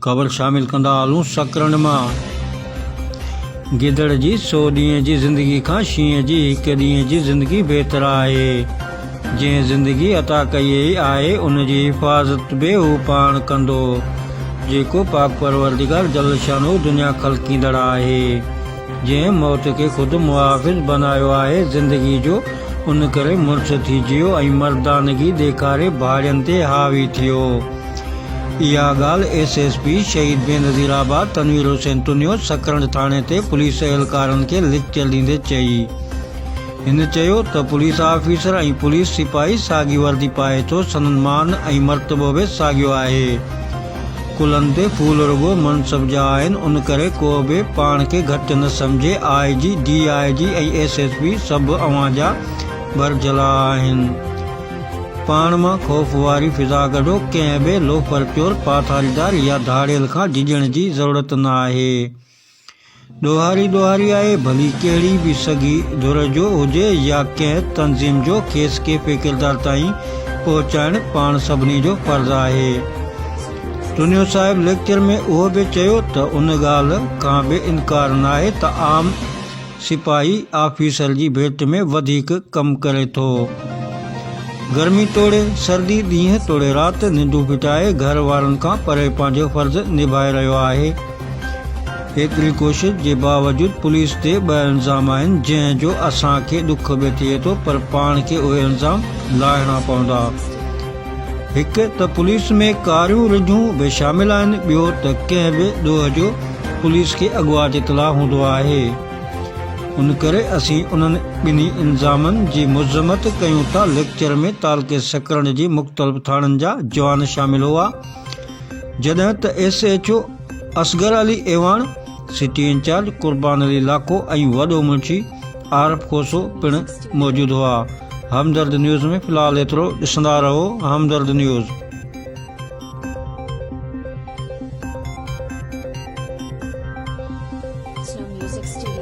ख़बर शामिल कंदा हलूं। सकरन मां गिदड़ जी 100 ॾींहं जी ज़िंदगी खां शींहं जी हिक ॾींहं जी ज़िंदगी बहितर आहे। जंहिं ज़िंदगी अता कई आहे उन जी हिफ़ाज़त बि हू पाण कंदो, जेको पाक परवरदिगार जल शानो दुनिया ख़लकींदड़ आहे। जंहिं मौत खे ख़ुदि मुहाफ़िज़ बनायो आहे, ज़िंदगी जो उन करे मुड़ुस थी जियो ऐं मर्दानगी ॾेखारे भाड़ियुनि ते हावी थियो। इहा ॻाल्हि SSP शहीद बेनज़ीराबाद तनवीर हुसैन टुनियो सकरन थाणे ते पुलिस एहलकारनि खे लेक्चर ॾींदे चई। हिन चयो त पुलिस ऑफिसर ऐं पुलिस सिपाही साॻी वर्दी पाए थो, संदन मान ऐं मर्तबो बि साॻियो आहे। कुलनि ते फूल रुगो मनसब जा आहिनि, उन करे को बि पाण खे घटि न सम्झे। IG, DIG ऐं SSP सभु अव्हां जा भरजला आहिनि। पाण मां ख़ौफ़ वारी फिज़ा कढो, कंहिं बि लोफर चोर पाथारीदार या धाड़ियल खां डिॼण जी ज़रूरत न आहे। ॾोहारी आहे, भली कहिड़ी बि सॻी धुर जो हुजे या कंहिं तंज़ीम जो, खेसि कैफ़े किरदार ताईं पहुचाइणु पाण सभिनी जो फ़र्ज़ु आहे। टुनियो साहिब लेक्चर में उहो बि चयो त उन ॻाल्हि खां बि इनकार न आहे त आम सिपाही ऑफिसर जी भेट में वधीक कमु करे थो। गर्मी तोड़े सर्दी, ॾींहं तोड़े राति, निंडूं फिटाए घर वारनि खां परे पंहिंजो फ़र्ज़ु निभाए रहियो आहे। एतिरी कोशिश जे बावजूदि पुलिस ते 2 इल्ज़ाम आहिनि, जंहिंजो असांखे ॾुख बि थिए थो, पर पाण खे उहे इल्ज़ाम लाहिणा पवंदा। हिकु त पुलिस में कारियूं रिझूं बि शामिल आहिनि, ॿियो त कंहिं बि ॾोह जो पुलिस खे अॻुवाट इतला हूंदो आहे। उन करे असीं उन्हनि ॿिन्ही इल्ज़ामनि जी मज़म्मत कयूं था। लेक्चर में तालुके सकरन जी मुख़्तलिफ़ थाणनि जा जवान शामिल हुआ, जॾहिं त SHO Asghar Ali Awan, city in charge Qurban Ali लाखो ऐं वॾो मुंशी आरफ खोसो पिणु मौजूदु हुआ। हमदर्द न्यूज़ में फ़िलहालु एतिरो। ॾिसंदा रहो हमदर्द न्यूज़। Snow Music Studio.